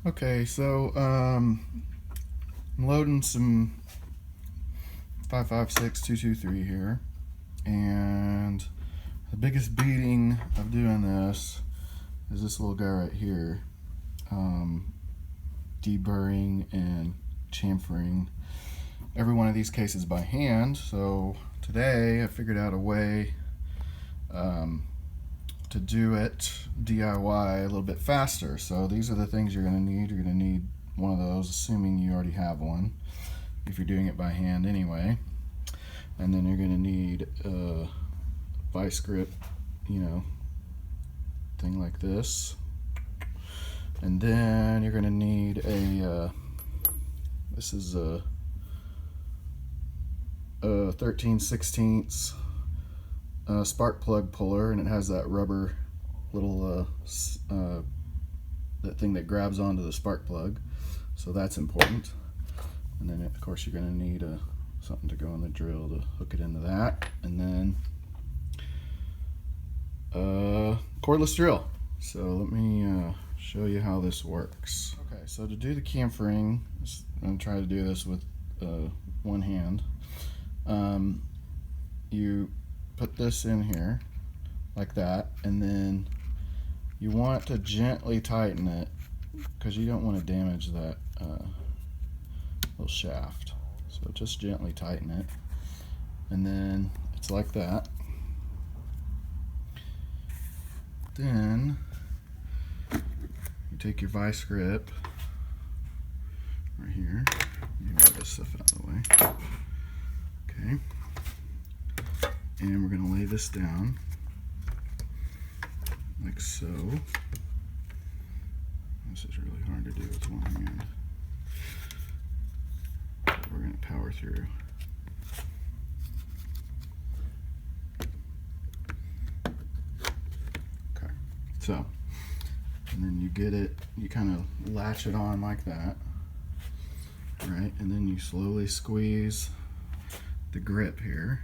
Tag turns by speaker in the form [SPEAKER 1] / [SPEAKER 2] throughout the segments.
[SPEAKER 1] Okay, so I'm loading some 556-223 here, and the biggest beating of doing this is this little guy right here, deburring and chamfering every one of these cases by hand. So today I figured out a way to do it DIY a little bit faster. So these are the things you're going to need. You're going to need one of those, assuming you already have one, if you're doing it by hand anyway. And then you're going to need a vice grip, thing like this. And then you're going to need this is a 13/16 spark plug puller, and it has that rubber little that thing that grabs onto the spark plug, so that's important. And then of course you're going to need something to go in the drill to hook it into that, and then cordless drill. So let me show you how this works. Okay, so to do the chamfering, I'm going to try to do this with one hand. You put this in here like that, and then you want to gently tighten it because you don't want to damage that little shaft. So just gently tighten it, and then it's like that. Then you take your vice grip right here. You get this stuff out of the way. Okay. And we're going to lay this down like so. This is really hard to do with one hand, but we're going to power through. Okay, so, and then you get it, you kind of latch it on like that, right? And then you slowly squeeze the grip here.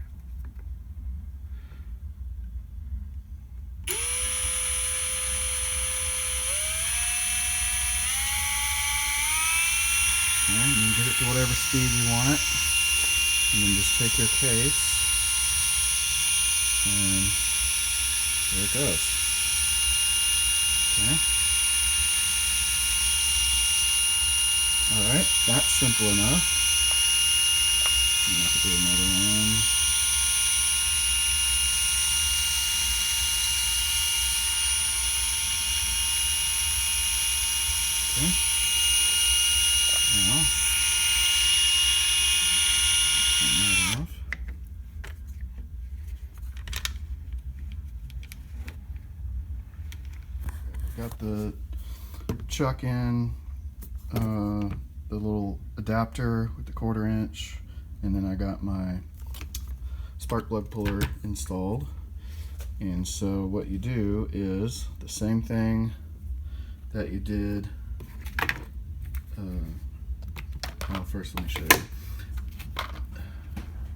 [SPEAKER 1] Okay, and then get it to whatever speed you want it, and then just take your case, and there it goes. Okay. Alright, that's simple enough. I'm going to have to do another one. Okay. Now, turn that off. Got the chuck in, the little adapter with the 1/4 inch, and then I got my spark plug puller installed. And so what you do is the same thing that you did. Well, first let me show you.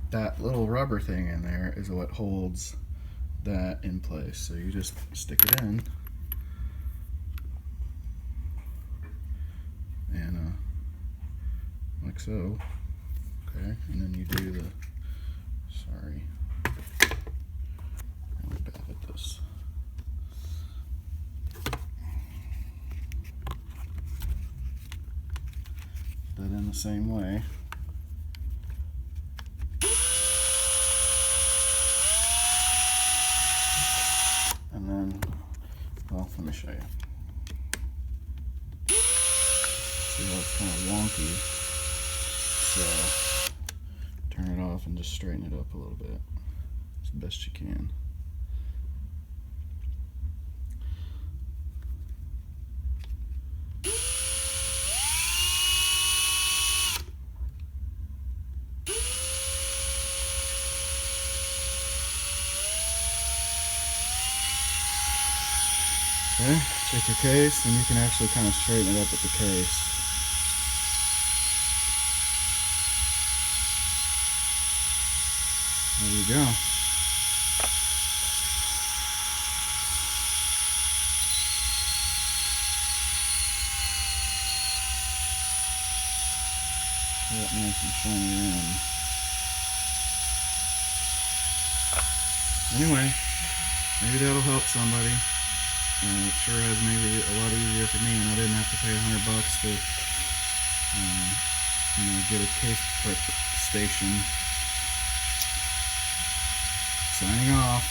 [SPEAKER 1] That little rubber thing in there is what holds that in place. So you just stick it in, and like so. Okay, and then you do the, sorry, I'm really bad at this. That in the same way. And then, well, let me show you. See how it's kind of wonky. So turn it off and just straighten it up a little bit as best you can. Okay, check your case, and you can actually kind of straighten it up with the case. There you go. that nice and shiny rim. Anyway, maybe that'll help somebody. It sure has made it a lot easier for me, and I didn't have to pay $100 to, get a case prep station. Signing off.